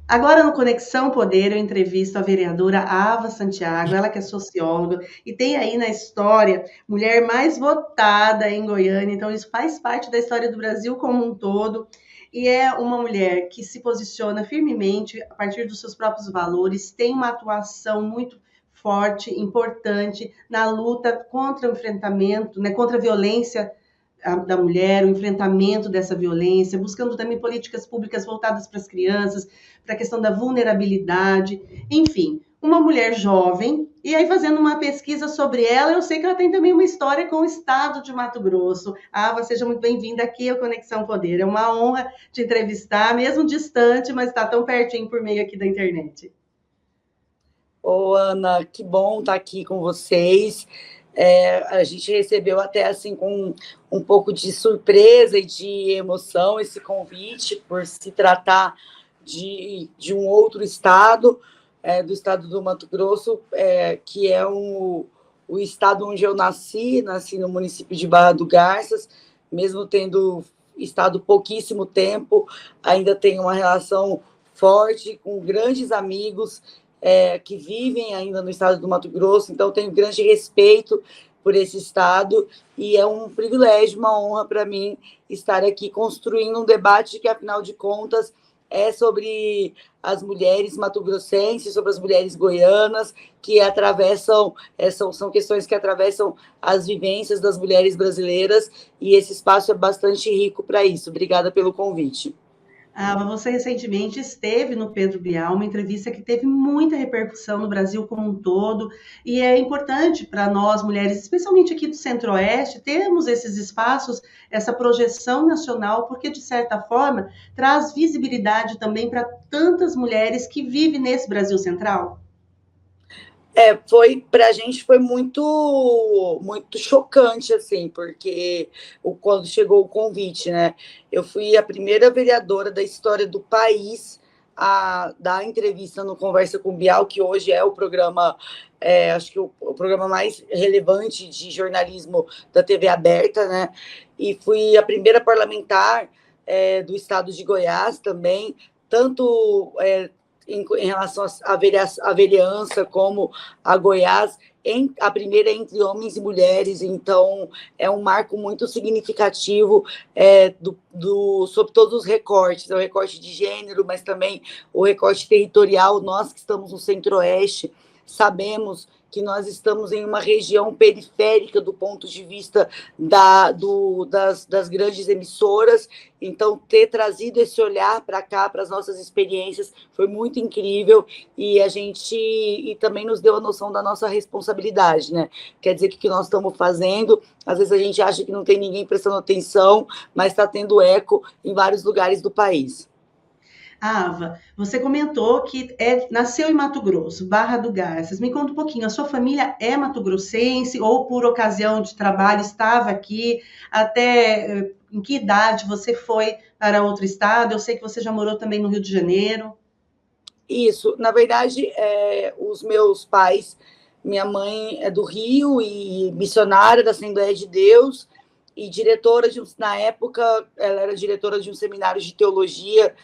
Agora no Conexão Poder, eu entrevisto a vereadora Ava Santiago, ela que é socióloga e tem aí na história mulher mais votada em Goiânia, então isso faz parte da história do Brasil como um todo. E é uma mulher que se posiciona firmemente a partir dos seus próprios valores, tem uma atuação muito forte, importante na luta contra o enfrentamento, né, contra a violência da mulher, o enfrentamento dessa violência, buscando também políticas públicas voltadas para as crianças, para a questão da vulnerabilidade, enfim, uma mulher jovem. E aí, fazendo uma pesquisa sobre ela, eu sei que ela tem também uma história com o estado de Mato Grosso. Ava, seja muito bem-vinda aqui ao Conexão Poder. É uma honra te entrevistar, mesmo distante, mas está tão pertinho por meio aqui da internet. Ô, Ana, que bom estar aqui com vocês. A gente recebeu até assim com um pouco de surpresa e de emoção esse convite por se tratar de um outro estado, do estado do Mato Grosso, que é o estado onde eu nasci no município de Barra do Garças, mesmo tendo estado pouquíssimo tempo, ainda tenho uma relação forte com grandes amigos que vivem ainda no estado do Mato Grosso, então tenho grande respeito por esse estado e é um privilégio, uma honra para mim estar aqui construindo um debate que, afinal de contas, é sobre as mulheres mato-grossenses, sobre as mulheres goianas, que atravessam, são questões que atravessam as vivências das mulheres brasileiras, e esse espaço é bastante rico para isso. Obrigada pelo convite. Você recentemente esteve no Pedro Bial, uma entrevista que teve muita repercussão no Brasil como um todo, e é importante para nós, mulheres, especialmente aqui do Centro-Oeste, termos esses espaços, essa projeção nacional, porque, de certa forma, traz visibilidade também para tantas mulheres que vivem nesse Brasil Central. Foi para a gente foi muito chocante assim, porque quando chegou o convite, né? Eu fui a primeira vereadora da história do país a dar entrevista no Conversa com Bial, que hoje é o programa, acho que o programa mais relevante de jornalismo da TV aberta, né? E fui a primeira parlamentar do estado de Goiás também, tanto em relação à vereança, como a Goiás, a primeira entre homens e mulheres, então é um marco muito significativo sobre todos os recortes, o recorte de gênero, mas também o recorte territorial. Nós que estamos no Centro-Oeste sabemos que nós estamos em uma região periférica do ponto de vista das grandes emissoras, então ter trazido esse olhar para cá, para as nossas experiências, foi muito incrível, e também nos deu a noção da nossa responsabilidade, né? Quer dizer, que nós estamos fazendo, às vezes a gente acha que não tem ninguém prestando atenção, mas está tendo eco em vários lugares do país. Ava, você comentou que nasceu em Mato Grosso, Barra do Garças. Me conta um pouquinho, a sua família é mato-grossense ou por ocasião de trabalho estava aqui? Até em que idade você foi para outro estado? Eu sei que você já morou também no Rio de Janeiro. Isso, na verdade, os meus pais, minha mãe é do Rio e missionária da Assembleia de Deus e diretora na época, ela era diretora de um seminário de teologia,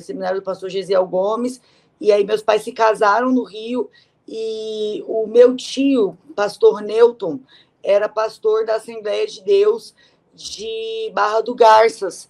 seminário do pastor Gesiel Gomes, e aí meus pais se casaram no Rio, e o meu tio, pastor Newton, era pastor da Assembleia de Deus de Barra do Garças,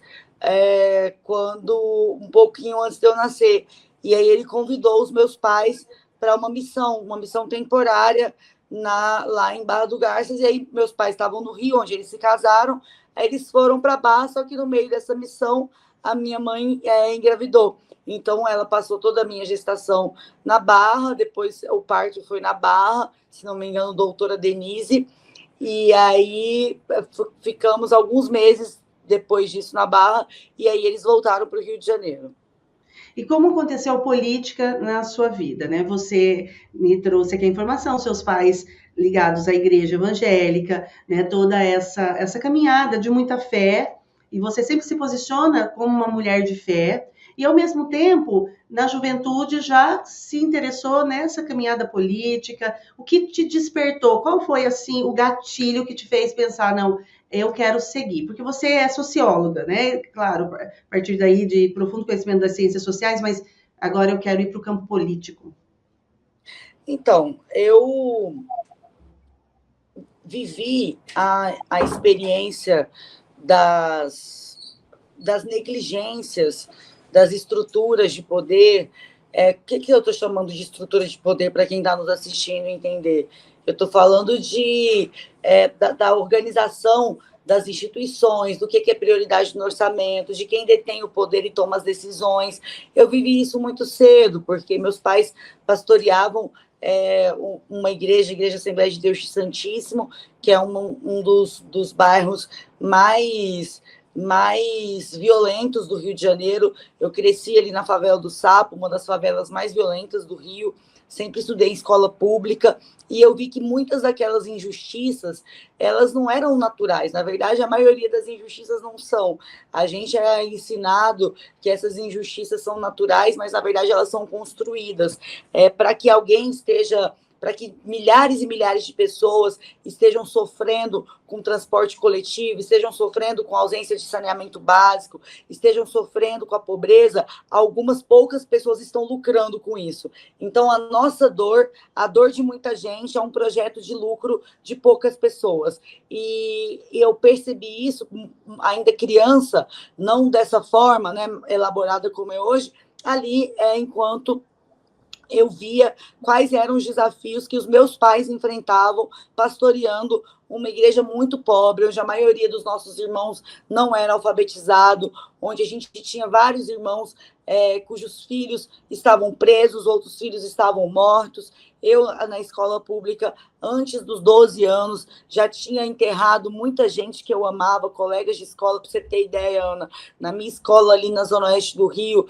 quando um pouquinho antes de eu nascer. E aí ele convidou os meus pais para uma missão temporária lá em Barra do Garças, e aí meus pais estavam no Rio, onde eles se casaram, aí eles foram para Barra, só que no meio dessa missão a minha mãe engravidou. Então ela passou toda a minha gestação na Barra, depois o parto foi na Barra, se não me engano, doutora Denise, e aí ficamos alguns meses depois disso na Barra, e aí eles voltaram para o Rio de Janeiro. E como aconteceu a política na sua vida, né? Você me trouxe aqui a informação, seus pais ligados à igreja evangélica, né? Toda essa caminhada de muita fé, e você sempre se posiciona como uma mulher de fé, e ao mesmo tempo, na juventude, já se interessou nessa caminhada política. O que te despertou? Qual foi assim o gatilho que te fez pensar, não, eu quero seguir? Porque você é socióloga, né? Claro, a partir daí de profundo conhecimento das ciências sociais, mas agora eu quero ir para o campo político? Então, eu vivi a experiência das negligências, das estruturas de poder. O que eu estou chamando de estruturas de poder para quem está nos assistindo entender? Eu estou falando da organização das instituições, do que é prioridade no orçamento, de quem detém o poder e toma as decisões. Eu vivi isso muito cedo, porque meus pais pastoreavam uma igreja, a Igreja Assembleia de Deus Santíssimo, que é um dos bairros mais violentos do Rio de Janeiro. Eu cresci ali na favela do Sapo, uma das favelas mais violentas do Rio. Sempre estudei em escola pública e eu vi que muitas daquelas injustiças, elas não eram naturais. Na verdade, a maioria das injustiças não são. A gente é ensinado que essas injustiças são naturais, mas na verdade elas são construídas para que alguém esteja, para que milhares e milhares de pessoas estejam sofrendo com transporte coletivo, estejam sofrendo com ausência de saneamento básico, estejam sofrendo com a pobreza, algumas poucas pessoas estão lucrando com isso. Então, a nossa dor, a dor de muita gente, é um projeto de lucro de poucas pessoas. E eu percebi isso, ainda criança, não dessa forma, né, elaborada como é hoje, ali, enquanto eu via quais eram os desafios que os meus pais enfrentavam pastoreando uma igreja muito pobre, onde a maioria dos nossos irmãos não era alfabetizado, onde a gente tinha vários irmãos cujos filhos estavam presos, outros filhos estavam mortos. Eu, na escola pública, antes dos 12 anos, já tinha enterrado muita gente que eu amava, colegas de escola, para você ter ideia, Ana. Na minha escola, ali na Zona Oeste do Rio,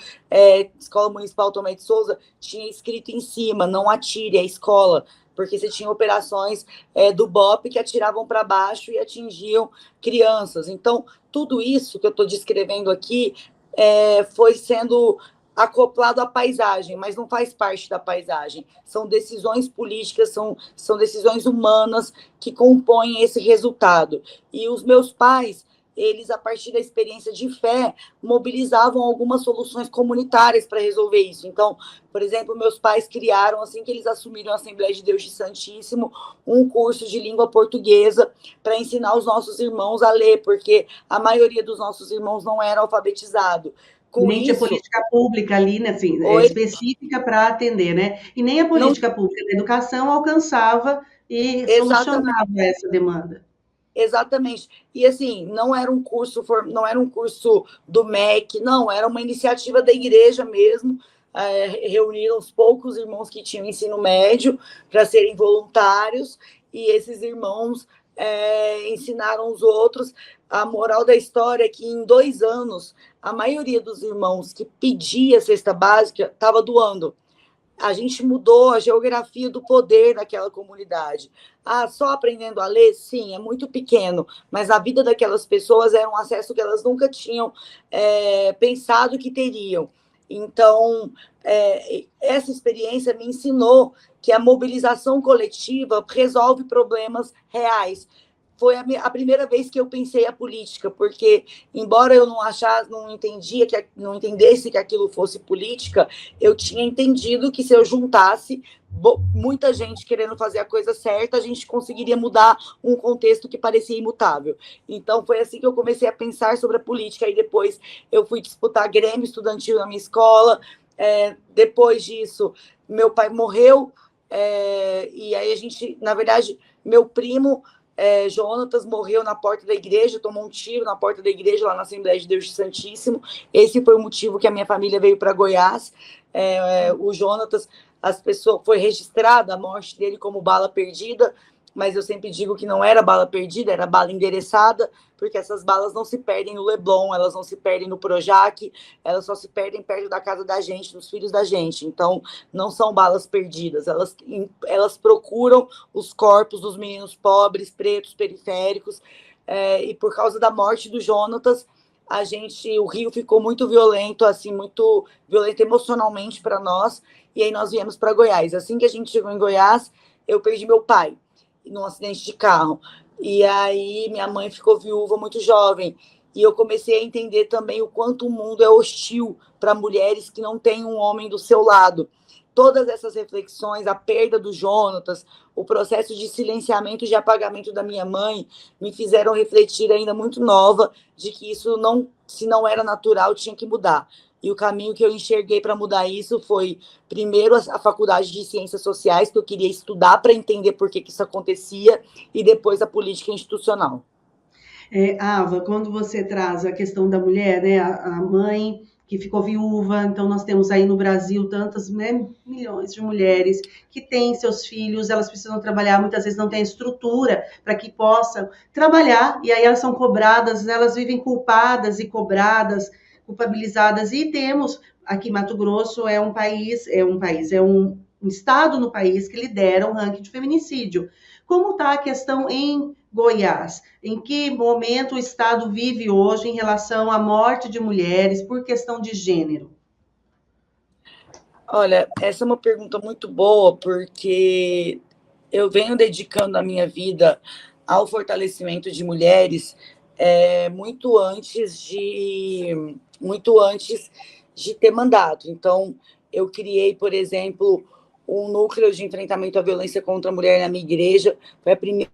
Escola Municipal Tomé de Souza, tinha escrito em cima: não atire a escola, porque você tinha operações do BOP que atiravam para baixo e atingiam crianças. Então, tudo isso que eu estou descrevendo aqui foi sendo acoplado à paisagem, mas não faz parte da paisagem. São decisões políticas, são decisões humanas que compõem esse resultado. E os meus pais, eles, a partir da experiência de fé, mobilizavam algumas soluções comunitárias para resolver isso. Então, por exemplo, meus pais criaram, assim que eles assumiram a Assembleia de Deus de Santíssimo, um curso de língua portuguesa para ensinar os nossos irmãos a ler, porque a maioria dos nossos irmãos não era alfabetizado. E Com nem tinha isso... política pública ali, né, assim, Oi? específica para atender, né? E nem a Não, política pública da educação alcançava e exatamente. solucionava essa demanda. Exatamente. E assim, não era um curso do MEC, não, era uma iniciativa da igreja mesmo. Reuniram os poucos irmãos que tinham ensino médio para serem voluntários, e esses irmãos ensinaram os outros. A moral da história é que em 2 anos, a maioria dos irmãos que pedia cesta básica estava doando. A gente mudou a geografia do poder daquela comunidade. Só aprendendo a ler? Sim, é muito pequeno, mas a vida daquelas pessoas era um acesso que elas nunca tinham pensado que teriam. Então, essa experiência me ensinou que a mobilização coletiva resolve problemas reais. Foi a primeira vez que eu pensei a política, porque, embora eu não entendesse que aquilo fosse política, eu tinha entendido que se eu juntasse muita gente querendo fazer a coisa certa, a gente conseguiria mudar um contexto que parecia imutável. Então, foi assim que eu comecei a pensar sobre a política, e depois eu fui disputar Grêmio Estudantil na minha escola. Depois disso, meu pai morreu, e aí a gente, na verdade, meu primo Jonatas morreu na porta da igreja, tomou um tiro na porta da igreja, lá na Assembleia de Deus Santíssimo. Esse foi o motivo que a minha família veio para Goiás. O Jonatas, foi registrada a morte dele como bala perdida, mas eu sempre digo que não era bala perdida, era bala endereçada, porque essas balas não se perdem no Leblon, elas não se perdem no Projac, elas só se perdem perto da casa da gente, dos filhos da gente. Então, não são balas perdidas, elas procuram os corpos dos meninos pobres, pretos, periféricos, e por causa da morte do Jonatas, o Rio ficou muito violento, assim, muito violento emocionalmente para nós, e aí nós viemos para Goiás. Assim que a gente chegou em Goiás, eu perdi meu pai num acidente de carro. E aí minha mãe ficou viúva muito jovem. e eu comecei a entender também o quanto o mundo é hostil para mulheres que não têm um homem do seu lado. Todas essas reflexões, a perda do Jonatas, o processo de silenciamento, de apagamento da minha mãe, me fizeram refletir ainda muito nova de que isso não, se não era natural, tinha que mudar. E o caminho que eu enxerguei para mudar isso foi, primeiro, a faculdade de Ciências Sociais, que eu queria estudar para entender por que isso acontecia, e depois a política institucional. Ava, quando você traz a questão da mulher, né, a mãe que ficou viúva, então nós temos aí no Brasil tantas, né, milhões de mulheres que têm seus filhos, elas precisam trabalhar, muitas vezes não têm estrutura para que possam trabalhar, e aí elas são cobradas, elas vivem culpadas e cobradas, culpabilizadas, e temos aqui Mato Grosso é um estado no país que lidera o ranking de feminicídio. Como está a questão em Goiás? Em que momento o Estado vive hoje em relação à morte de mulheres por questão de gênero? Olha, essa é uma pergunta muito boa, porque eu venho dedicando a minha vida ao fortalecimento de mulheres muito antes de ter mandato. Então, eu criei, por exemplo, um núcleo de enfrentamento à violência contra a mulher na minha igreja. Foi a primeira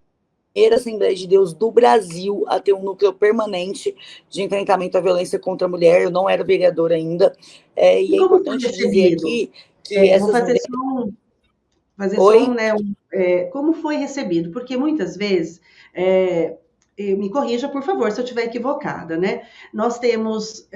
Assembleia de Deus do Brasil a ter um núcleo permanente de enfrentamento à violência contra a mulher. Eu não era vereadora ainda. E é importante dizer aqui que essas mulheres... fazer som, né? Como foi recebido? Porque muitas vezes, me corrija, por favor, se eu estiver equivocada, né? Nós temos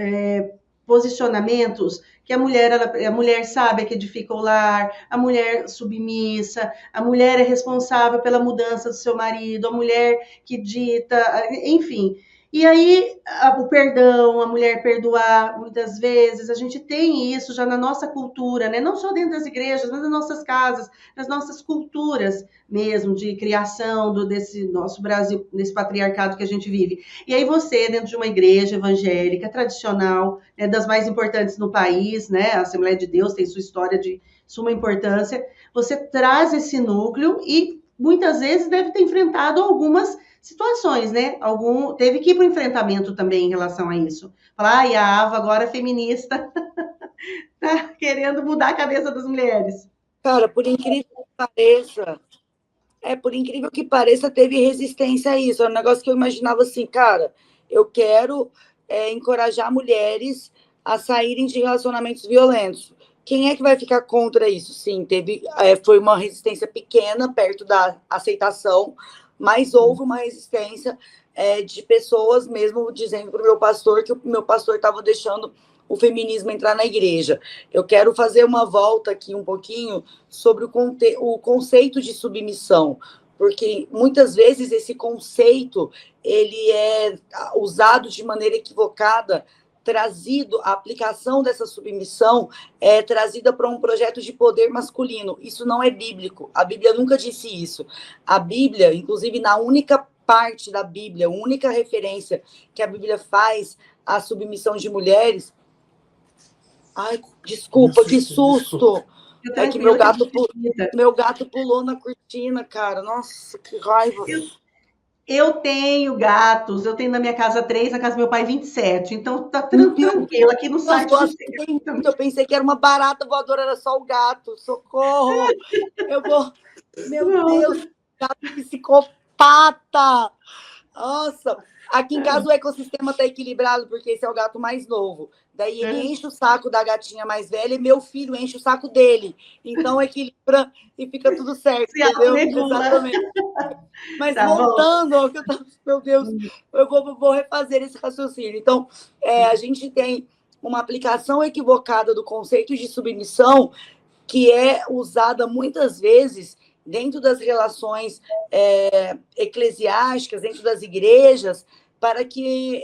posicionamentos que a mulher sabe que edifica o lar, a mulher submissa, a mulher é responsável pela mudança do seu marido, a mulher que dita, enfim. E aí, o perdão, a mulher perdoar, muitas vezes, a gente tem isso já na nossa cultura, né? Não só dentro das igrejas, mas nas nossas casas, nas nossas culturas mesmo, de criação desse nosso Brasil, nesse patriarcado que a gente vive. E aí você, dentro de uma igreja evangélica, tradicional, né, das mais importantes no país, né? A Assembleia de Deus tem sua história de suma importância, você traz esse núcleo e muitas vezes deve ter enfrentado algumas situações, né? Teve que ir para o enfrentamento também em relação a isso. Falar, a Ava agora é feminista, tá querendo mudar a cabeça das mulheres. Cara, por incrível que pareça, teve resistência a isso. É um negócio que eu imaginava assim, cara, eu quero encorajar mulheres a saírem de relacionamentos violentos. Quem é que vai ficar contra isso? Sim, foi uma resistência pequena perto da aceitação, mas houve uma resistência de pessoas mesmo dizendo para o meu pastor que o meu pastor estava deixando o feminismo entrar na igreja. Eu quero fazer uma volta aqui um pouquinho sobre o conceito de submissão, porque muitas vezes esse conceito ele é usado de maneira equivocada, a aplicação dessa submissão é trazida para um projeto de poder masculino. Isso não é bíblico. A Bíblia nunca disse isso. A Bíblia, inclusive na única parte da Bíblia, a única referência que a Bíblia faz à submissão de mulheres... Ai, desculpa, que susto! É que meu gato pulou na cortina, cara. Nossa, que raiva. Eu tenho gatos, eu tenho na minha casa 3, na casa do meu pai 27, então tá tranquilo, aqui no site. Eu pensei que era uma barata voadora, era só o gato, socorro! Meu Deus, gato psicopata! Nossa, aqui em casa o ecossistema tá equilibrado, porque esse é o gato mais novo. Daí ele enche o saco da gatinha mais velha e meu filho enche o saco dele. Então equilibra e fica tudo certo, entendeu? Exatamente. Mas tá voltando ao que eu tava... Meu Deus, eu vou refazer esse raciocínio. Então, a gente tem uma aplicação equivocada do conceito de submissão que é usada muitas vezes dentro das relações eclesiásticas, dentro das igrejas, para que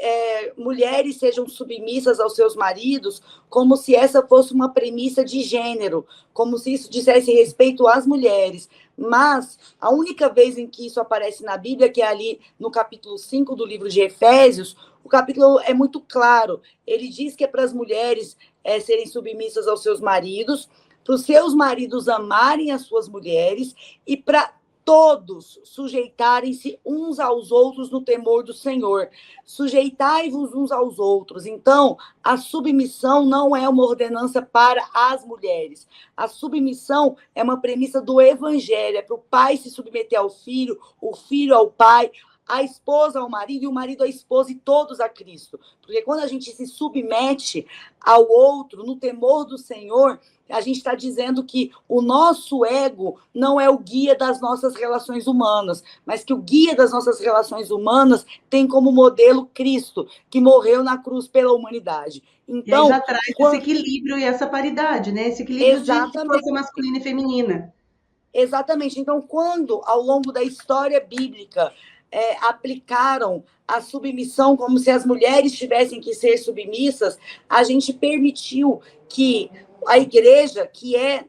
mulheres sejam submissas aos seus maridos, como se essa fosse uma premissa de gênero, como se isso dissesse respeito às mulheres. Mas a única vez em que isso aparece na Bíblia, que é ali no capítulo 5 do livro de Efésios, o capítulo é muito claro. Ele diz que é para as mulheres serem submissas aos seus maridos, para os seus maridos amarem as suas mulheres e para todos sujeitarem-se uns aos outros no temor do Senhor. Sujeitai-vos uns aos outros. Então, a submissão não é uma ordenança para as mulheres. A submissão é uma premissa do evangelho. É para o pai se submeter ao filho, o filho ao pai, a esposa ao marido e o marido à esposa e todos a Cristo. Porque quando a gente se submete ao outro no temor do Senhor, a gente está dizendo que o nosso ego não é o guia das nossas relações humanas, mas que o guia das nossas relações humanas tem como modelo Cristo, que morreu na cruz pela humanidade. Então, e aí já traz esse equilíbrio e essa paridade, né? Esse equilíbrio de força masculina e feminina. Exatamente. Então, quando, ao longo da história bíblica, aplicaram a submissão como se as mulheres tivessem que ser submissas, a gente permitiu que a igreja, que é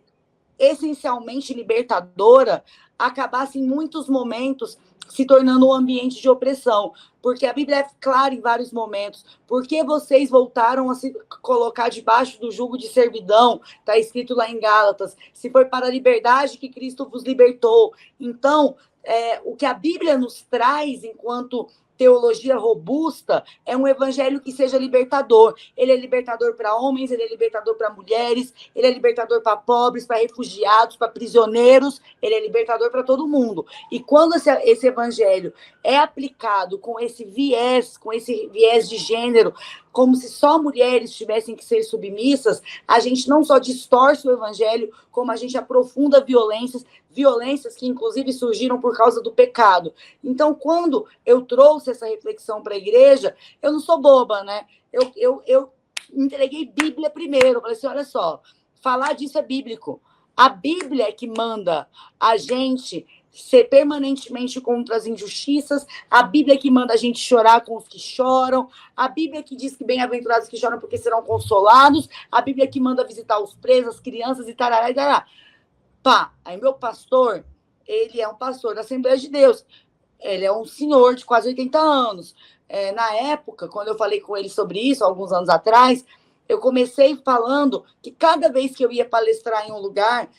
essencialmente libertadora, acabasse em muitos momentos se tornando um ambiente de opressão, porque a Bíblia é clara em vários momentos. Por que vocês voltaram a se colocar debaixo do jugo de servidão? Está escrito lá em Gálatas. Se foi para a liberdade que Cristo vos libertou. Então, o que a Bíblia nos traz enquanto teologia robusta é um evangelho que seja libertador. Ele é libertador para homens, ele é libertador para mulheres, ele é libertador para pobres, para refugiados, para prisioneiros, ele é libertador para todo mundo. E quando esse evangelho é aplicado com esse viés de gênero, como se só mulheres tivessem que ser submissas, a gente não só distorce o evangelho, como a gente aprofunda violências que inclusive surgiram por causa do pecado. Então, quando eu trouxe essa reflexão para a igreja, eu não sou boba, né? Eu entreguei Bíblia primeiro, falei assim, olha só, falar disso é bíblico. A Bíblia é que manda a gente ser permanentemente contra as injustiças, a Bíblia que manda a gente chorar com os que choram, a Bíblia que diz que bem-aventurados que choram porque serão consolados, a Bíblia que manda visitar os presos, as crianças e tarará e tarará. Pá, aí meu pastor, ele é um pastor da Assembleia de Deus, ele é um senhor de quase 80 anos. Na época, quando eu falei com ele sobre isso, alguns anos atrás, eu comecei falando que cada vez que eu ia palestrar em um lugar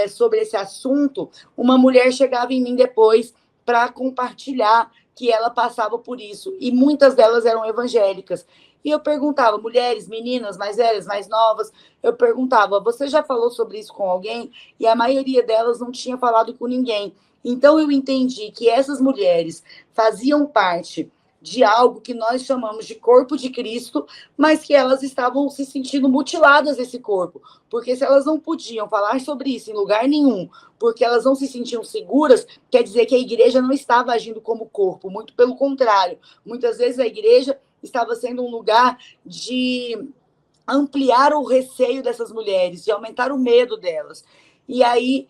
sobre esse assunto, uma mulher chegava em mim depois para compartilhar que ela passava por isso, e muitas delas eram evangélicas. E eu perguntava, mulheres, meninas, mais velhas, mais novas, eu perguntava, você já falou sobre isso com alguém? E a maioria delas não tinha falado com ninguém. Então eu entendi que essas mulheres faziam parte de algo que nós chamamos de corpo de Cristo, mas que elas estavam se sentindo mutiladas desse corpo, porque se elas não podiam falar sobre isso em lugar nenhum, porque elas não se sentiam seguras, quer dizer que a igreja não estava agindo como corpo, muito pelo contrário. Muitas vezes a igreja estava sendo um lugar de ampliar o receio dessas mulheres, de aumentar o medo delas. E aí,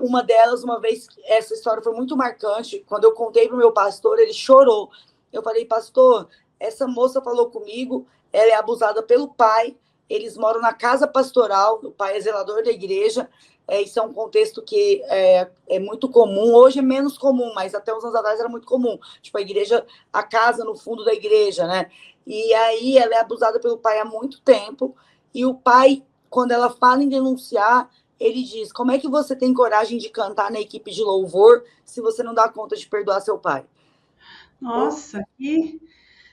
uma delas, uma vez, essa história foi muito marcante, quando eu contei para o meu pastor, ele chorou. Eu falei, pastor, essa moça falou comigo, ela é abusada pelo pai, eles moram na casa pastoral, o pai é zelador da igreja, isso é um contexto que é muito comum, hoje é menos comum, mas até uns anos atrás era muito comum, tipo a igreja, a casa no fundo da igreja, né? E aí ela é abusada pelo pai há muito tempo, e o pai, quando ela fala em denunciar, ele diz, como é que você tem coragem de cantar na equipe de louvor se você não dá conta de perdoar seu pai? Nossa,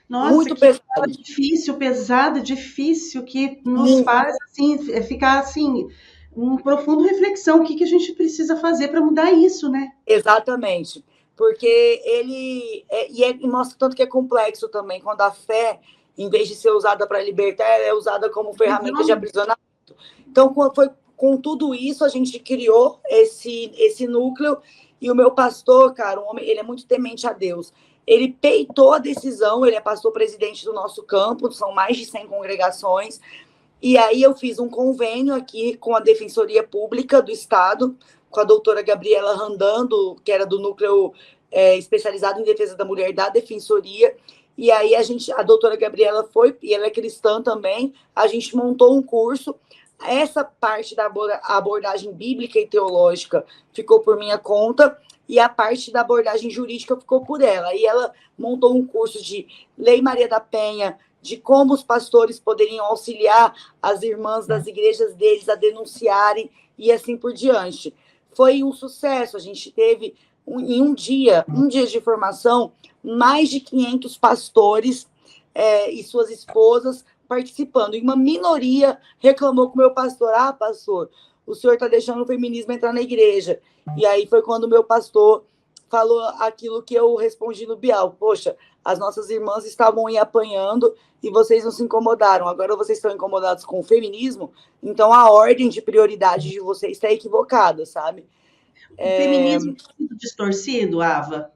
muito pesado. Pesada, difícil, que nos faz assim, ficar assim, uma profunda reflexão. O que a gente precisa fazer para mudar isso, né? Exatamente. Porque ele mostra tanto que é complexo também, quando a fé, em vez de ser usada para libertar, ela é usada como ferramenta de aprisionamento. Então, com tudo isso, a gente criou esse núcleo, e o meu pastor, cara, um homem, ele é muito temente a Deus. Ele peitou a decisão, ele é pastor-presidente do nosso campo, são mais de 100 congregações, e aí eu fiz um convênio aqui com a Defensoria Pública do Estado, com a doutora Gabriela Randando, que era do núcleo especializado em defesa da mulher da Defensoria, e aí a doutora Gabriela foi, e ela é cristã também, a gente montou um curso. Essa parte da abordagem bíblica e teológica ficou por minha conta, e a parte da abordagem jurídica ficou por ela. E ela montou um curso de Lei Maria da Penha, de como os pastores poderiam auxiliar as irmãs das igrejas deles a denunciarem, e assim por diante. Foi um sucesso, a gente teve em um dia de formação, mais de 500 pastores e suas esposas participando. E uma minoria reclamou com o meu pastor: ah, pastor, o senhor está deixando o feminismo entrar na igreja. E aí foi quando o meu pastor falou aquilo que eu respondi no Bial: poxa, as nossas irmãs estavam aí apanhando e vocês não se incomodaram. Agora vocês estão incomodados com o feminismo, então a ordem de prioridade de vocês está equivocada, sabe? O feminismo é muito distorcido, Ava.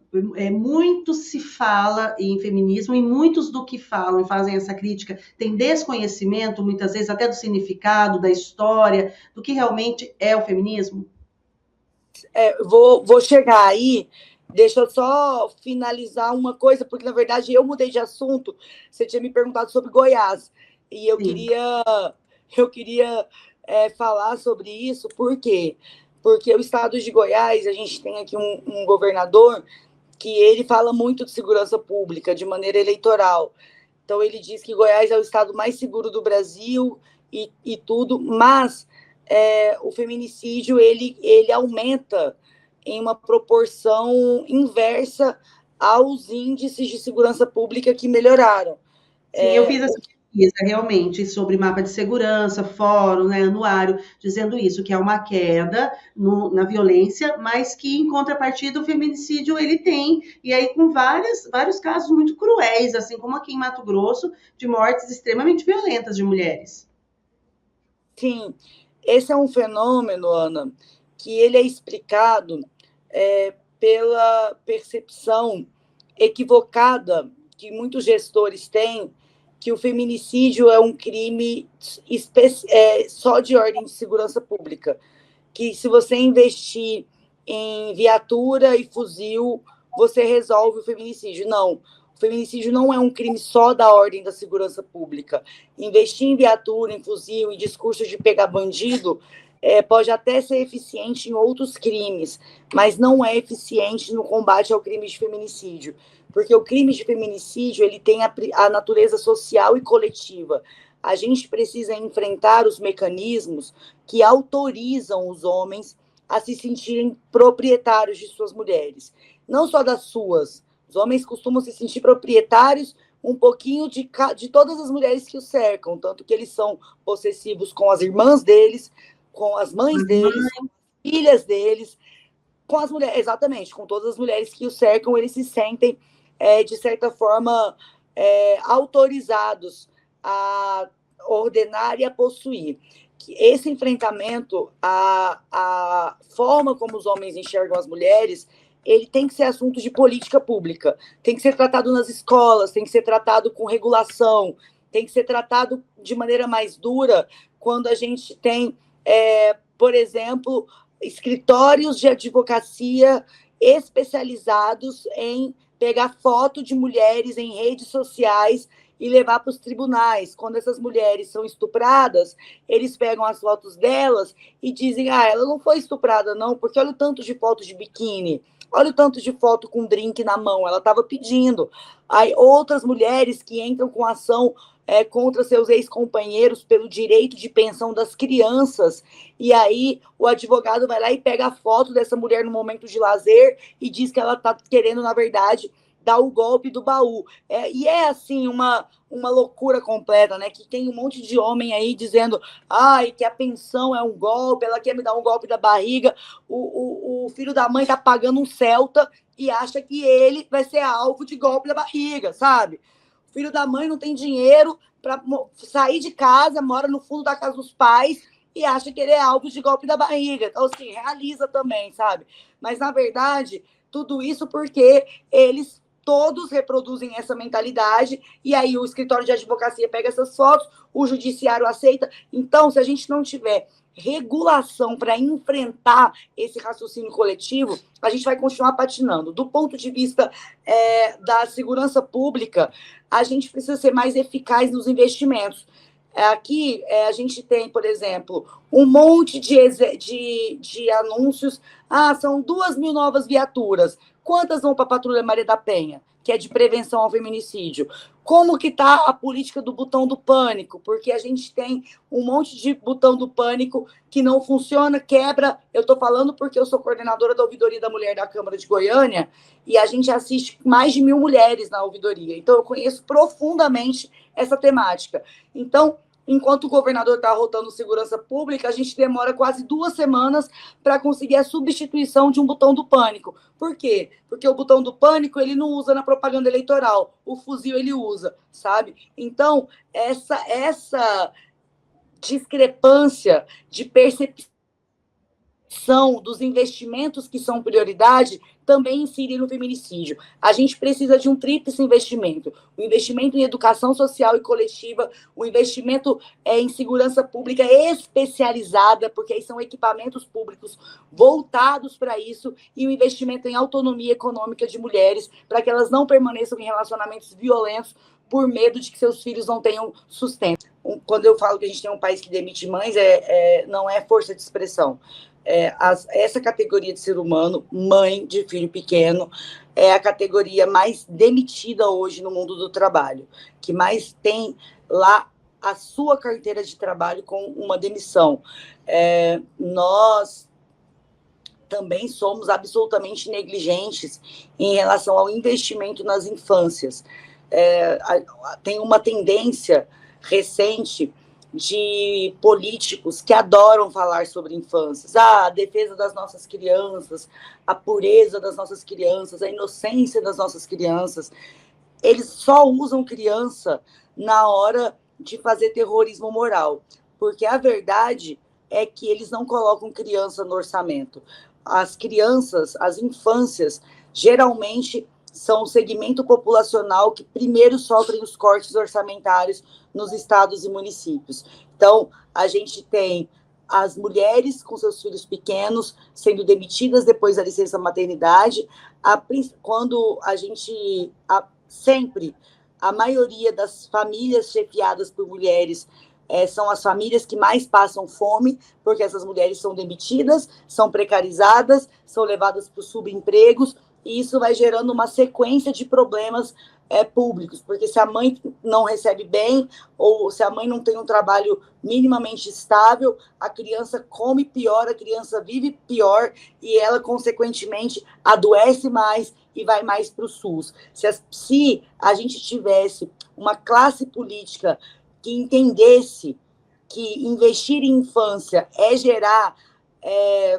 Muito se fala em feminismo e muitos do que falam e fazem essa crítica têm desconhecimento, muitas vezes até do significado, da história, do que realmente é o feminismo. Vou chegar aí. Deixa eu só finalizar uma coisa, porque, na verdade, eu mudei de assunto. Você tinha me perguntado sobre Goiás. E eu queria falar sobre isso. Por quê? Porque o estado de Goiás, a gente tem aqui um governador que ele fala muito de segurança pública, de maneira eleitoral. Então, ele diz que Goiás é o estado mais seguro do Brasil e tudo, mas o feminicídio, ele aumenta em uma proporção inversa aos índices de segurança pública que melhoraram. Sim, eu fiz essa pesquisa realmente sobre mapa de segurança, fórum, né, anuário, dizendo isso, que há uma queda na violência, mas que em contrapartida o feminicídio ele tem, e aí com vários casos muito cruéis, assim como aqui em Mato Grosso, de mortes extremamente violentas de mulheres. Sim, esse é um fenômeno, Ana, que ele é explicado pela percepção equivocada que muitos gestores têm que o feminicídio é um crime só de ordem de segurança pública, que se você investir em viatura e fuzil, você resolve o feminicídio. Não, o feminicídio não é um crime só da ordem da segurança pública. Investir em viatura, em fuzil, em discurso de pegar bandido, pode até ser eficiente em outros crimes, mas não é eficiente no combate ao crime de feminicídio, porque o crime de feminicídio ele tem a natureza social e coletiva. A gente precisa enfrentar os mecanismos que autorizam os homens a se sentirem proprietários de suas mulheres, não só das suas. Os homens costumam se sentir proprietários um pouquinho de todas as mulheres que os cercam, tanto que eles são possessivos com as irmãs deles, com as mães deles, com as filhas deles, com as mulheres, exatamente, com todas as mulheres que o cercam, eles se sentem, de certa forma, autorizados a ordenar e a possuir. Esse enfrentamento, a forma como os homens enxergam as mulheres, ele tem que ser assunto de política pública, tem que ser tratado nas escolas, tem que ser tratado com regulação, tem que ser tratado de maneira mais dura quando a gente tem, por exemplo, escritórios de advocacia especializados em pegar foto de mulheres em redes sociais e levar para os tribunais. Quando essas mulheres são estupradas, eles pegam as fotos delas e dizem: ah, ela não foi estuprada não, porque olha o tanto de foto de biquíni, olha o tanto de foto com drink na mão, ela estava pedindo. Aí outras mulheres que entram com ação contra seus ex-companheiros pelo direito de pensão das crianças, e aí o advogado vai lá e pega a foto dessa mulher no momento de lazer e diz que ela está querendo, na verdade, dar o golpe do baú. E é assim uma loucura completa, né? Que tem um monte de homem aí dizendo: ai, que a pensão é um golpe, ela quer me dar um golpe da barriga. O filho da mãe tá pagando um Celta e acha que ele vai ser alvo de golpe da barriga, sabe? O filho da mãe não tem dinheiro para sair de casa, mora no fundo da casa dos pais e acha que ele é alvo de golpe da barriga. Então, assim, realiza também, sabe? Mas, na verdade, tudo isso porque eles todos reproduzem essa mentalidade, e aí o escritório de advocacia pega essas fotos, o judiciário aceita. Então, se a gente não tiver regulação para enfrentar esse raciocínio coletivo, a gente vai continuar patinando. Do ponto de vista da segurança pública, a gente precisa ser mais eficaz nos investimentos. Aqui a gente tem, por exemplo, um monte de anúncios. Ah, são 2.000 novas viaturas. Quantas vão para a Patrulha Maria da Penha? que é de prevenção ao feminicídio. Como que está a política do botão do pânico? Porque a gente tem um monte de botão do pânico que não funciona, quebra. Eu estou falando porque eu sou coordenadora da Ouvidoria da Mulher da Câmara de Goiânia e a gente assiste mais de 1.000 mulheres na ouvidoria. Então, eu conheço profundamente essa temática. Então, enquanto o governador está rotando segurança pública, a gente demora quase 2 semanas para conseguir a substituição de um botão do pânico. Por quê? Porque o botão do pânico ele não usa na propaganda eleitoral, o fuzil ele usa, sabe? Então, essa discrepância de percepção dos investimentos que são prioridade também incidem no feminicídio. A gente precisa de um tríplice investimento. O investimento em educação social e coletiva, o investimento em segurança pública especializada, porque aí são equipamentos públicos voltados para isso, e o investimento em autonomia econômica de mulheres, para que elas não permaneçam em relacionamentos violentos por medo de que seus filhos não tenham sustento. Quando eu falo que a gente tem um país que demite mães, não é força de expressão. Essa categoria de ser humano, mãe de filho pequeno, é a categoria mais demitida hoje no mundo do trabalho, que mais tem lá a sua carteira de trabalho com uma demissão. Nós também somos absolutamente negligentes em relação ao investimento nas infâncias. Tem uma tendência recente de políticos que adoram falar sobre infâncias, a defesa das nossas crianças, a pureza das nossas crianças, a inocência das nossas crianças. Eles só usam criança na hora de fazer terrorismo moral, porque a verdade é que eles não colocam criança no orçamento. As crianças, as infâncias, geralmente são o segmento populacional que primeiro sofrem os cortes orçamentários nos estados e municípios. Então, a gente tem as mulheres com seus filhos pequenos sendo demitidas depois da licença maternidade, quando sempre a maioria das famílias chefiadas por mulheres são as famílias que mais passam fome, porque essas mulheres são demitidas, são precarizadas, são levadas para os subempregos, e isso vai gerando uma sequência de problemas públicos, porque se a mãe não recebe bem, ou se a mãe não tem um trabalho minimamente estável, a criança come pior, a criança vive pior, e ela, consequentemente, adoece mais e vai mais para o SUS. Se a gente tivesse uma classe política que entendesse que investir em infância é gerar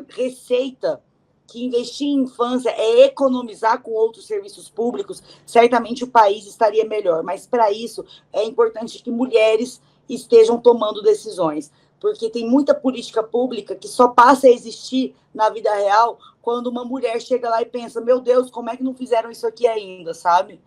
receita, que investir em infância é economizar com outros serviços públicos, certamente o país estaria melhor. Mas, para isso, é importante que mulheres estejam tomando decisões, porque tem muita política pública que só passa a existir na vida real quando uma mulher chega lá e pensa, meu Deus, como é que não fizeram isso aqui ainda, sabe?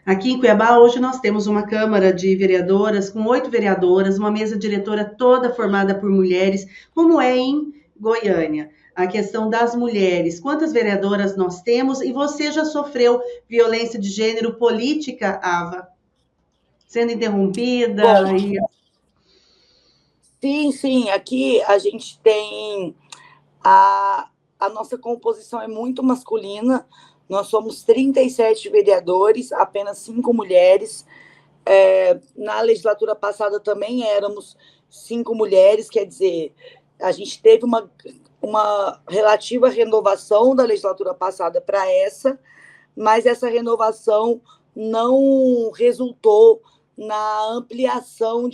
Aqui em Cuiabá, hoje nós temos uma Câmara de Vereadoras com 8 vereadoras, uma mesa diretora toda formada por mulheres, como é em Goiânia. A questão das mulheres, quantas vereadoras nós temos? E você já sofreu violência de gênero política, Ava? Sendo interrompida? Bom, sim, aqui a gente tem a nossa composição é muito masculina, nós somos 37 vereadores, apenas 5 mulheres. Na legislatura passada também éramos 5 mulheres, quer dizer, a gente teve uma relativa renovação da legislatura passada para essa, mas essa renovação não resultou na ampliação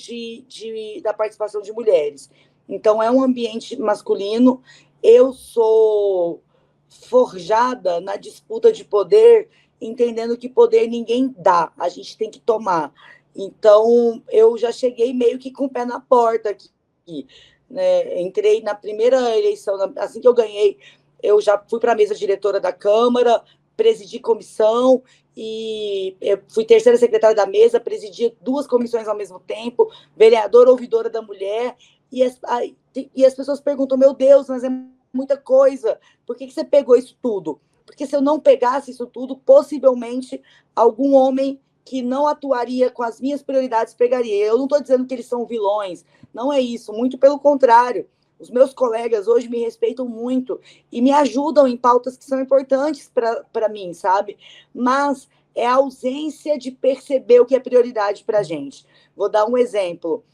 da participação de mulheres. Então, é um ambiente masculino. Eu sou forjada na disputa de poder, entendendo que poder ninguém dá, a gente tem que tomar. Então, eu já cheguei meio que com o pé na porta aqui, né? Entrei na primeira eleição, assim que eu ganhei, eu já fui para a mesa diretora da Câmara, presidi comissão, e eu fui terceira secretária da mesa, presidi 2 comissões ao mesmo tempo, vereadora ouvidora da mulher, e as pessoas perguntam, meu Deus, mas é muita coisa, por que você pegou isso tudo? Porque se eu não pegasse isso tudo, possivelmente algum homem que não atuaria com as minhas prioridades pegaria. Eu não estou dizendo que eles são vilões, não é isso, muito pelo contrário. Os meus colegas hoje me respeitam muito e me ajudam em pautas que são importantes para mim, sabe? Mas é a ausência de perceber o que é prioridade para a gente. Vou dar um exemplo.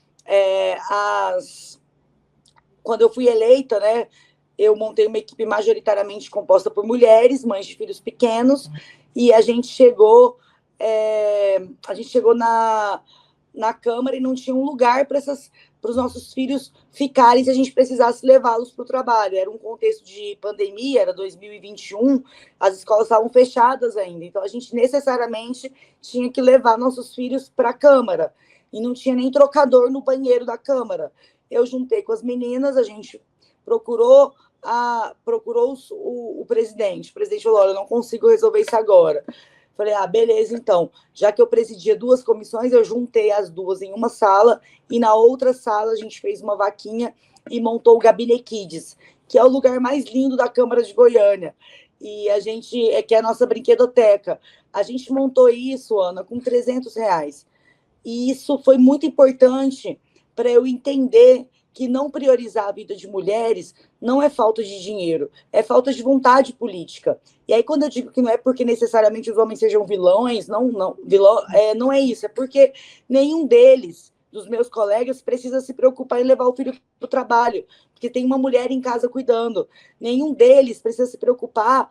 Quando eu fui eleita, né, eu montei uma equipe majoritariamente composta por mulheres, mães de filhos pequenos, e a gente chegou na Câmara e não tinha um lugar para os nossos filhos ficarem se a gente precisasse levá-los para o trabalho. Era um contexto de pandemia, era 2021, as escolas estavam fechadas ainda, então a gente necessariamente tinha que levar nossos filhos para a Câmara, e não tinha nem trocador no banheiro da Câmara. Eu juntei com as meninas, a gente procurou o presidente. O presidente falou: olha, eu não consigo resolver isso agora. Falei: beleza, então. Já que eu presidia 2 comissões, eu juntei as 2 em uma sala, e na outra sala a gente fez uma vaquinha e montou o Gabinete Kids, que é o lugar mais lindo da Câmara de Goiânia. E a gente, que é a nossa brinquedoteca. A gente montou isso, Ana, com R$300. E isso foi muito importante para eu entender que não priorizar a vida de mulheres não é falta de dinheiro, é falta de vontade política. E aí, quando eu digo que não é porque necessariamente os homens sejam vilões, não é isso, é porque nenhum deles, dos meus colegas, precisa se preocupar em levar o filho para o trabalho, porque tem uma mulher em casa cuidando. Nenhum deles precisa se preocupar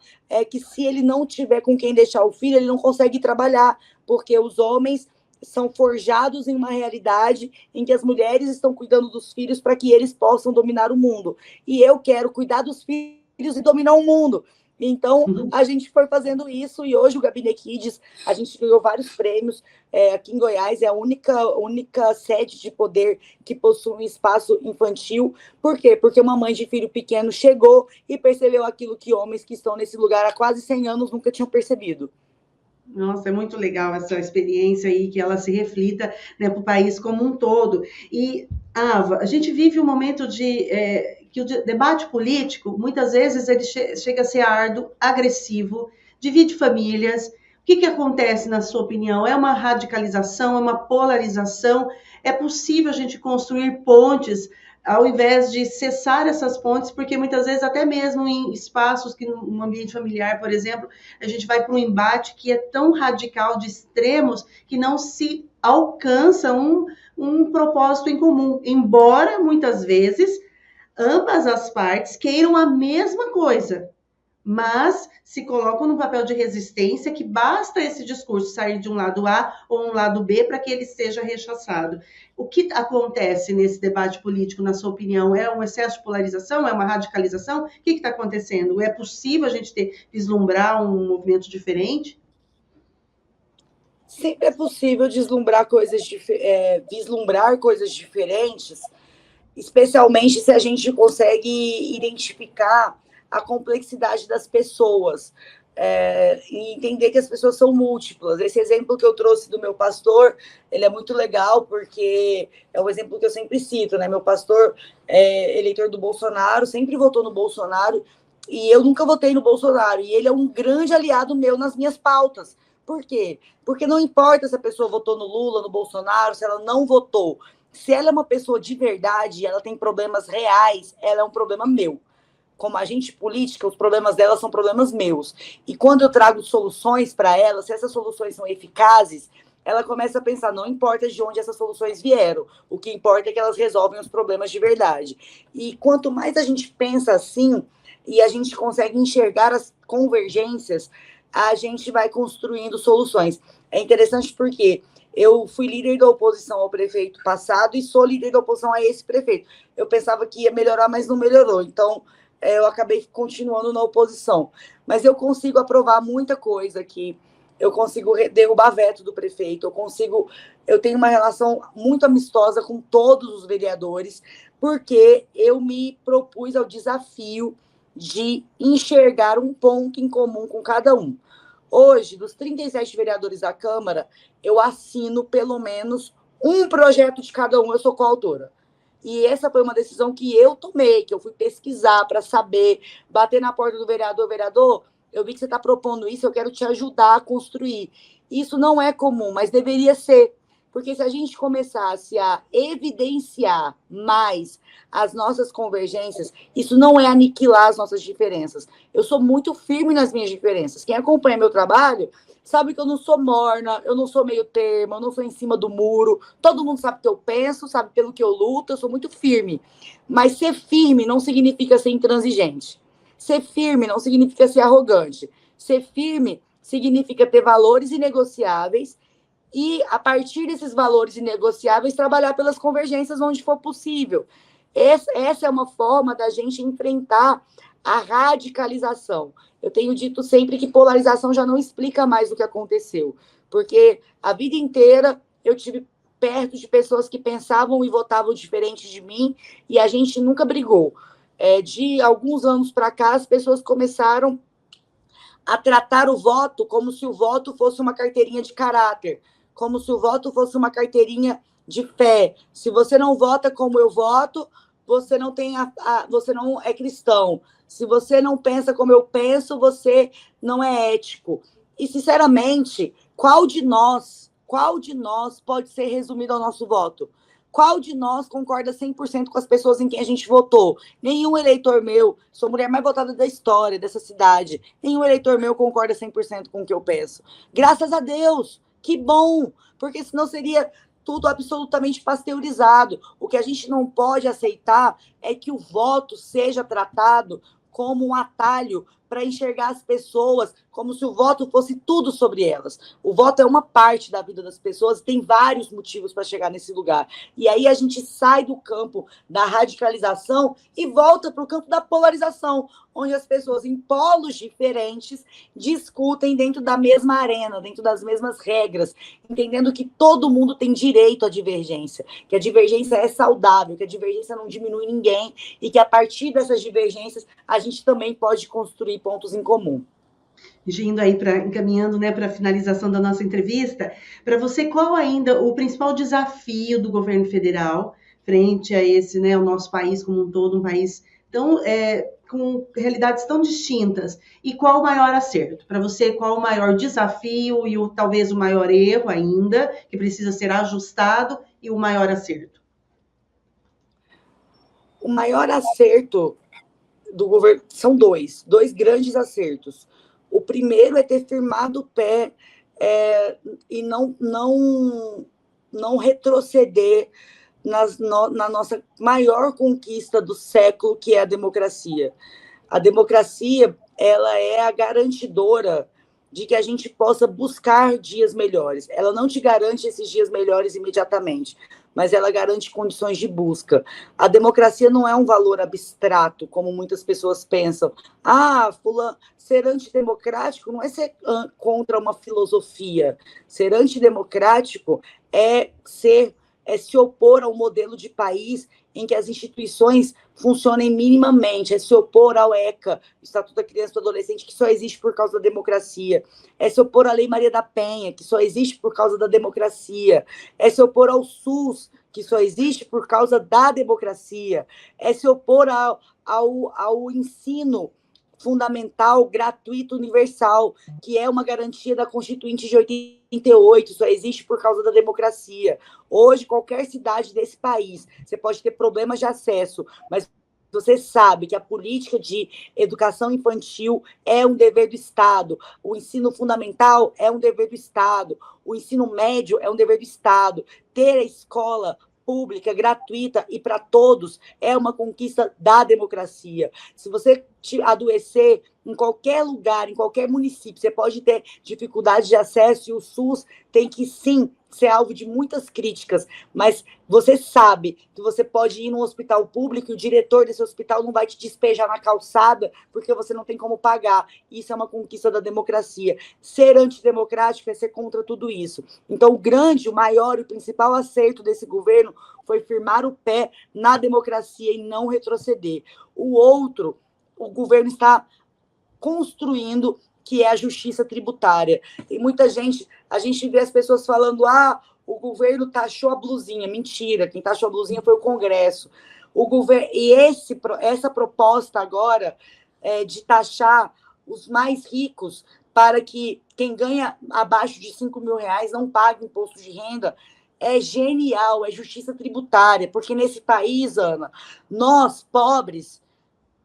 que se ele não tiver com quem deixar o filho, ele não consegue trabalhar, porque os homens são forjados em uma realidade em que as mulheres estão cuidando dos filhos para que eles possam dominar o mundo. E eu quero cuidar dos filhos e dominar o mundo. Então, a gente foi fazendo isso, e hoje o Gabinete Kids, a gente ganhou vários prêmios. Aqui em Goiás é a única sede de poder que possui um espaço infantil. Por quê? Porque uma mãe de filho pequeno chegou e percebeu aquilo que homens que estão nesse lugar há quase 100 anos nunca tinham percebido. Nossa, é muito legal essa experiência aí, que ela se reflita, né, para o país como um todo. E, Ava, a gente vive um momento que o debate político, muitas vezes, ele chega a ser árduo, agressivo, divide famílias. O que acontece, na sua opinião? É uma radicalização, é uma polarização? É possível a gente construir pontes ao invés de cessar essas pontes, porque muitas vezes, até mesmo em espaços que no ambiente familiar, por exemplo, a gente vai para um embate que é tão radical, de extremos, que não se alcança um propósito em comum, embora muitas vezes ambas as partes queiram a mesma coisa, mas se colocam no papel de resistência, que basta esse discurso sair de um lado A ou um lado B para que ele seja rechaçado. O que acontece nesse debate político, na sua opinião? É um excesso de polarização? É uma radicalização? O que está acontecendo? É possível a gente vislumbrar um movimento diferente? Sempre é possível vislumbrar coisas diferentes, especialmente se a gente consegue identificar a complexidade das pessoas, e entender que as pessoas são múltiplas. Esse exemplo que eu trouxe do meu pastor, ele é muito legal, porque é um exemplo que eu sempre cito, né? Meu pastor é eleitor do Bolsonaro, sempre votou no Bolsonaro, e eu nunca votei no Bolsonaro, e ele é um grande aliado meu nas minhas pautas. Por quê? Porque não importa se a pessoa votou no Lula, no Bolsonaro, se ela não votou. Se ela é uma pessoa de verdade, ela tem problemas reais, ela é um problema meu. Como agente política, os problemas dela são problemas meus. E quando eu trago soluções para ela, se essas soluções são eficazes, ela começa a pensar: não importa de onde essas soluções vieram, o que importa é que elas resolvem os problemas de verdade. E quanto mais a gente pensa assim, e a gente consegue enxergar as convergências, a gente vai construindo soluções. É interessante porque eu fui líder da oposição ao prefeito passado e sou líder da oposição a esse prefeito. Eu pensava que ia melhorar, mas não melhorou. Então, eu acabei continuando na oposição. Mas eu consigo aprovar muita coisa aqui. Eu consigo derrubar veto do prefeito. Eu tenho uma relação muito amistosa com todos os vereadores, porque eu me propus ao desafio de enxergar um ponto em comum com cada um. Hoje, dos 37 vereadores da Câmara, eu assino pelo menos um projeto de cada um, eu sou coautora. E essa foi uma decisão que eu tomei, que eu fui pesquisar para saber, bater na porta do vereador: vereador, eu vi que você está propondo isso, eu quero te ajudar a construir. Isso não é comum, mas deveria ser. Porque se a gente começasse a evidenciar mais as nossas convergências, isso não é aniquilar as nossas diferenças. Eu sou muito firme nas minhas diferenças. Quem acompanha meu trabalho sabe que eu não sou morna, eu não sou meio termo, eu não sou em cima do muro. Todo mundo sabe o que eu penso, sabe pelo que eu luto, eu sou muito firme. Mas ser firme não significa ser intransigente. Ser firme não significa ser arrogante. Ser firme significa ter valores inegociáveis e, a partir desses valores inegociáveis, trabalhar pelas convergências onde for possível. Essa é uma forma da gente enfrentar a radicalização. Eu tenho dito sempre que polarização já não explica mais o que aconteceu, porque a vida inteira eu tive perto de pessoas que pensavam e votavam diferente de mim e a gente nunca brigou. De alguns anos para cá, as pessoas começaram a tratar o voto como se o voto fosse uma carteirinha de caráter, como se o voto fosse uma carteirinha de fé. Se você não vota como eu voto, você não tem você não é cristão. Se você não pensa como eu penso, você não é ético. E, sinceramente, qual de nós pode ser resumido ao nosso voto? Qual de nós concorda 100% com as pessoas em quem a gente votou? Nenhum eleitor meu, sou a mulher mais votada da história dessa cidade, nenhum eleitor meu concorda 100% com o que eu penso. Graças a Deus, que bom, porque senão seria tudo absolutamente pasteurizado. O que a gente não pode aceitar é que o voto seja tratado como um atalho para enxergar as pessoas como se o voto fosse tudo sobre elas. O voto é uma parte da vida das pessoas e tem vários motivos para chegar nesse lugar. E aí a gente sai do campo da radicalização e volta para o campo da polarização, onde as pessoas em polos diferentes discutem dentro da mesma arena, dentro das mesmas regras, entendendo que todo mundo tem direito à divergência, que a divergência é saudável, que a divergência não diminui ninguém e que a partir dessas divergências a gente também pode construir pontos em comum. Indo aí encaminhando, né, para a finalização da nossa entrevista, para você, qual ainda o principal desafio do governo federal frente a esse, né, o nosso país como um todo, um país tão, com realidades tão distintas, e qual o maior acerto? Para você, qual o maior desafio e talvez o maior erro ainda, que precisa ser ajustado, e o maior acerto? O maior acerto do governo são dois grandes acertos. O primeiro é ter firmado o pé e não retroceder na nossa maior conquista do século, que é a democracia. A democracia, ela é a garantidora de que a gente possa buscar dias melhores. Ela não te garante esses dias melhores imediatamente, mas ela garante condições de busca. A democracia não é um valor abstrato, como muitas pessoas pensam. Ser antidemocrático não é ser contra uma filosofia. Ser antidemocrático é se opor ao modelo de país em que as instituições funcionem minimamente, é se opor ao ECA, o Estatuto da Criança e do Adolescente, que só existe por causa da democracia, é se opor à Lei Maria da Penha, que só existe por causa da democracia, é se opor ao SUS, que só existe por causa da democracia, é se opor ao ensino fundamental, gratuito, universal, que é uma garantia da Constituinte de 88, só existe por causa da democracia. Hoje, qualquer cidade desse país, você pode ter problemas de acesso, mas você sabe que a política de educação infantil é um dever do Estado, o ensino fundamental é um dever do Estado, o ensino médio é um dever do Estado. Ter a escola pública, gratuita e para todos é uma conquista da democracia. Se você adoecer em qualquer lugar, em qualquer município, você pode ter dificuldade de acesso e o SUS tem que, sim, ser alvo de muitas críticas, mas você sabe que você pode ir num hospital público e o diretor desse hospital não vai te despejar na calçada porque você não tem como pagar. Isso é uma conquista da democracia. Ser antidemocrático é ser contra tudo isso. Então, o maior e o principal acerto desse governo foi firmar o pé na democracia e não retroceder. O outro, o governo está construindo, que é a justiça tributária. Tem muita gente, a gente vê as pessoas falando, o governo taxou a blusinha. Mentira, quem taxou a blusinha foi o Congresso. O governo, e essa proposta agora de taxar os mais ricos para que quem ganha abaixo de R$ 5.000 não pague imposto de renda, é genial, é justiça tributária, porque nesse país, Ana, nós, pobres,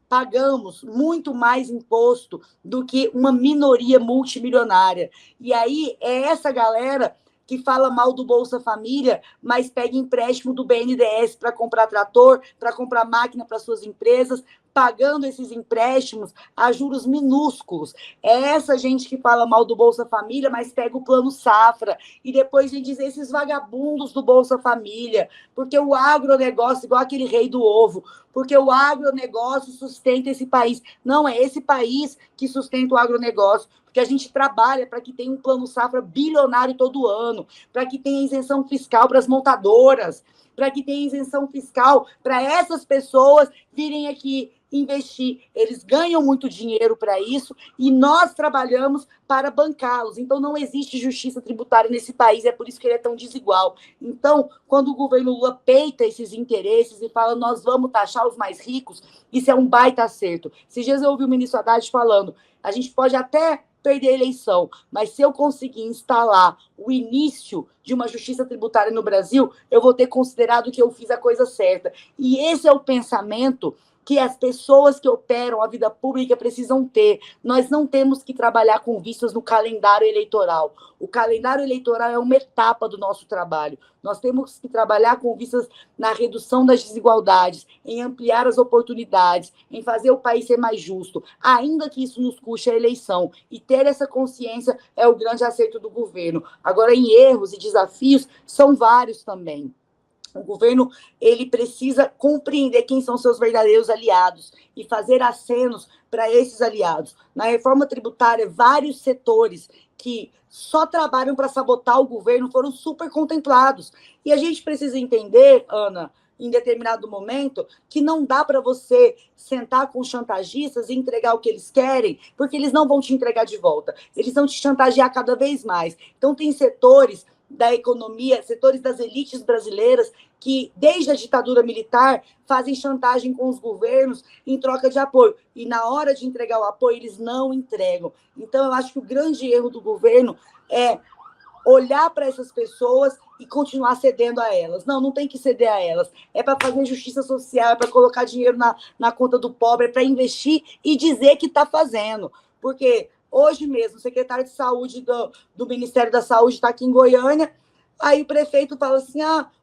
pagamos muito mais imposto do que uma minoria multimilionária. E aí é essa galera que fala mal do Bolsa Família, mas pega empréstimo do BNDES para comprar trator, para comprar máquina para suas empresas, pagando esses empréstimos a juros minúsculos. É essa gente que fala mal do Bolsa Família, mas pega o Plano Safra e depois vem dizer esses vagabundos do Bolsa Família, porque o agronegócio, igual aquele rei do ovo, porque o agronegócio sustenta esse país. Não, é esse país que sustenta o agronegócio, porque a gente trabalha para que tenha um plano safra bilionário todo ano, para que tenha isenção fiscal para as montadoras, para que tenha isenção fiscal para essas pessoas virem aqui investir. Eles ganham muito dinheiro para isso e nós trabalhamos para bancá-los. Então, não existe justiça tributária nesse país, é por isso que ele é tão desigual. Então, quando o governo Lula peita esses interesses e fala nós vamos taxar os mais ricos, isso é um baita acerto. Esses dias eu ouvi o ministro Haddad falando, a gente pode até perder a eleição, mas se eu conseguir instalar o início de uma justiça tributária no Brasil, eu vou ter considerado que eu fiz a coisa certa. E esse é o pensamento que as pessoas que operam a vida pública precisam ter. Nós não temos que trabalhar com vistas no calendário eleitoral. O calendário eleitoral é uma etapa do nosso trabalho. Nós temos que trabalhar com vistas na redução das desigualdades, em ampliar as oportunidades, em fazer o país ser mais justo, ainda que isso nos custe a eleição. E ter essa consciência é o grande acerto do governo. Agora, em erros e desafios, são vários também. O governo ele precisa compreender quem são seus verdadeiros aliados e fazer acenos para esses aliados. Na reforma tributária, vários setores que só trabalham para sabotar o governo foram super contemplados. E a gente precisa entender, Ana, em determinado momento, que não dá para você sentar com os chantagistas e entregar o que eles querem, porque eles não vão te entregar de volta. Eles vão te chantagear cada vez mais. Então, tem setores da economia, setores das elites brasileiras que, desde a ditadura militar, fazem chantagem com os governos em troca de apoio. E na hora de entregar o apoio, eles não entregam. Então, eu acho que o grande erro do governo é olhar para essas pessoas e continuar cedendo a elas. Não, não tem que ceder a elas. É para fazer justiça social, é para colocar dinheiro na conta do pobre, é para investir e dizer que está fazendo. Porque hoje mesmo, o secretário de saúde do Ministério da Saúde está aqui em Goiânia, aí o prefeito fala assim,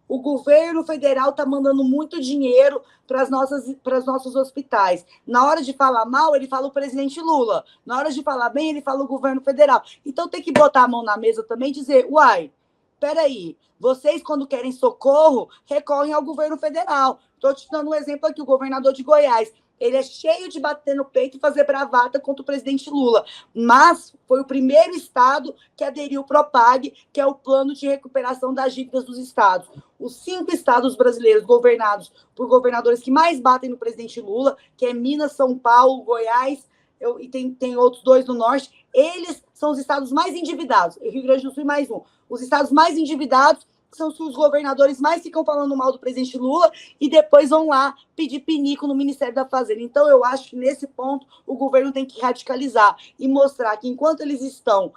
o governo federal está mandando muito dinheiro para os nossos hospitais. Na hora de falar mal, ele fala o presidente Lula. Na hora de falar bem, ele fala o governo federal. Então tem que botar a mão na mesa também e dizer, uai, peraí, vocês quando querem socorro, recorrem ao governo federal. Estou te dando um exemplo aqui, o governador de Goiás. Ele é cheio de bater no peito e fazer bravata contra o presidente Lula. Mas foi o primeiro estado que aderiu ao PROPAG, que é o plano de recuperação das dívidas dos estados. Os 5 estados brasileiros governados por governadores que mais batem no presidente Lula, que é Minas, São Paulo, Goiás, e tem outros 2 no norte, eles são os estados mais endividados. Rio Grande do Sul mais um. Os estados mais endividados são os governadores mais ficam falando mal do presidente Lula e depois vão lá pedir pinico no Ministério da Fazenda. Então, eu acho que nesse ponto o governo tem que radicalizar e mostrar que enquanto eles estão,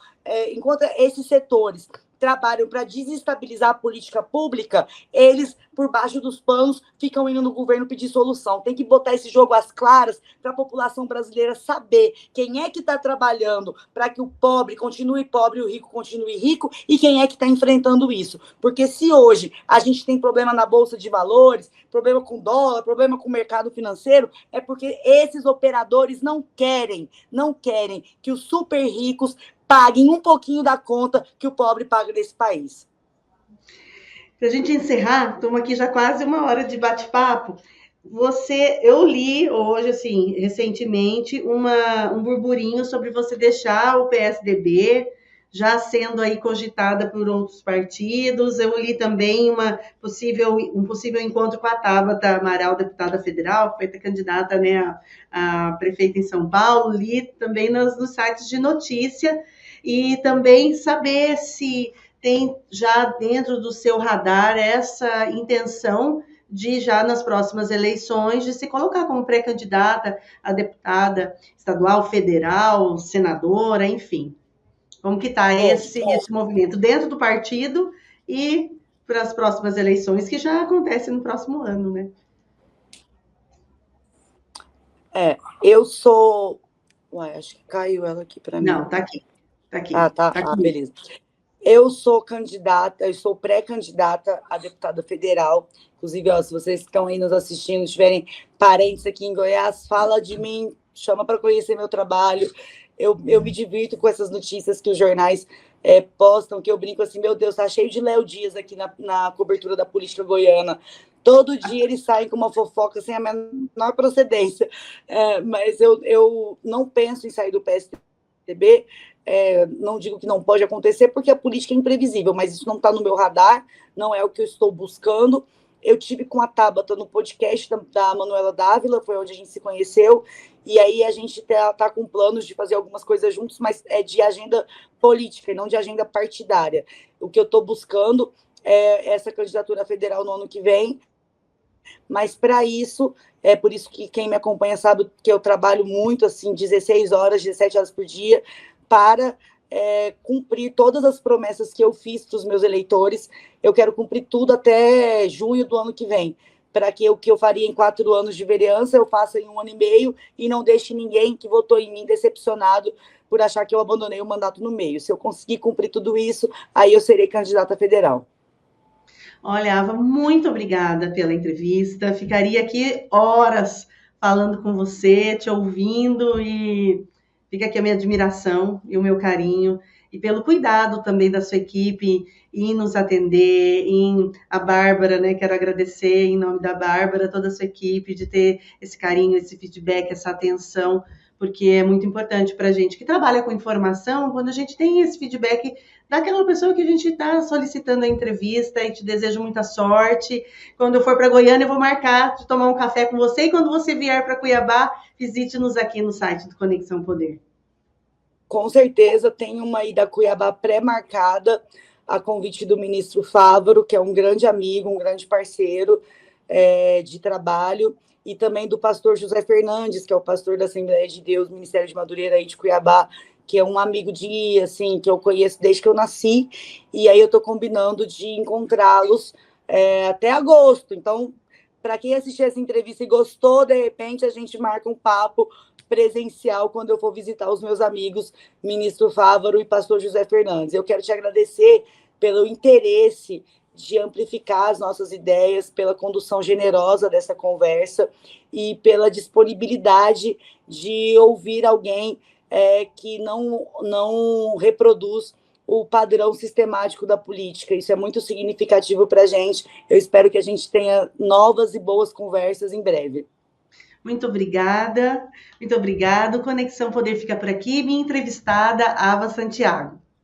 enquanto esses setores trabalham para desestabilizar a política pública, eles, por baixo dos panos, ficam indo no governo pedir solução. Tem que botar esse jogo às claras para a população brasileira saber quem é que está trabalhando para que o pobre continue pobre e o rico continue rico e quem é que está enfrentando isso. Porque se hoje a gente tem problema na Bolsa de Valores, problema com dólar, problema com o mercado financeiro, é porque esses operadores não querem que os super ricos paguem um pouquinho da conta que o pobre paga nesse país. Para a gente encerrar, estamos aqui já quase 1 hora de bate-papo. Eu li hoje, assim, recentemente, um burburinho sobre você deixar o PSDB, já sendo aí cogitada por outros partidos. Eu li também um possível encontro com a Tabata Amaral, deputada federal, feita candidata, né, a prefeita em São Paulo. Li também nos sites de notícia e também saber se tem já dentro do seu radar essa intenção de já nas próximas eleições de se colocar como pré-candidata a deputada estadual, federal, senadora, enfim. Como que está esse movimento dentro do partido e para as próximas eleições, que já acontecem no próximo ano, né? Eu sou... Uai, acho que caiu ela aqui para mim. Não, tá aqui. Tá aqui. Tá. Tá Beleza. Eu sou pré-candidata a deputada federal. Inclusive, ó, se vocês que estão aí nos assistindo, tiverem parentes aqui em Goiás, fala de mim, chama para conhecer meu trabalho. Eu me divirto com essas notícias que os jornais postam, que eu brinco assim, meu Deus, tá cheio de Léo Dias aqui na cobertura da política goiana. Todo dia eles saem com uma fofoca sem a menor procedência. Mas eu não penso em sair do PSDB. Não digo que não pode acontecer, porque a política é imprevisível, mas isso não está no meu radar, não é o que eu estou buscando. Eu tive com a Tabata no podcast da Manuela Dávila, foi onde a gente se conheceu, e aí a gente está com planos de fazer algumas coisas juntos, mas é de agenda política e não de agenda partidária. O que eu estou buscando é essa candidatura federal no ano que vem, mas para isso, é por isso que quem me acompanha sabe que eu trabalho muito, assim, 16 horas, 17 horas por dia, para cumprir todas as promessas que eu fiz para os meus eleitores. Eu quero cumprir tudo até junho do ano que vem, para que o que eu faria em 4 anos de vereança, eu faça em 1 ano e meio, e não deixe ninguém que votou em mim decepcionado por achar que eu abandonei o mandato no meio. Se eu conseguir cumprir tudo isso, aí eu serei candidata federal. Olha, Ava, muito obrigada pela entrevista. Ficaria aqui horas falando com você, te ouvindo, e fica aqui a minha admiração e o meu carinho, e pelo cuidado também da sua equipe em nos atender, a Bárbara, né? Quero agradecer em nome da Bárbara, toda a sua equipe, de ter esse carinho, esse feedback, essa atenção, porque é muito importante para a gente que trabalha com informação, quando a gente tem esse feedback daquela pessoa que a gente está solicitando a entrevista, e te desejo muita sorte. Quando eu for para Goiânia, eu vou marcar de tomar um café com você, e quando você vier para Cuiabá, visite-nos aqui no site do Conexão Poder. Com certeza, tem uma ida a Cuiabá pré-marcada, a convite do ministro Fávaro, que é um grande amigo, um grande parceiro de trabalho, e também do pastor José Fernandes, que é o pastor da Assembleia de Deus, Ministério de Madureira aí de Cuiabá, que é um amigo assim, que eu conheço desde que eu nasci, e aí eu estou combinando de encontrá-los até agosto. Então, para quem assistiu essa entrevista e gostou, de repente a gente marca um papo presencial quando eu for visitar os meus amigos, ministro Fávaro e pastor José Fernandes. Eu quero te agradecer pelo interesse de amplificar as nossas ideias, pela condução generosa dessa conversa e pela disponibilidade de ouvir alguém que não reproduz o padrão sistemático da política. Isso é muito significativo para a gente. Eu espero que a gente tenha novas e boas conversas em breve. Muito obrigada, muito obrigado. Conexão Poder fica por aqui. Minha entrevistada, Ava Santiago.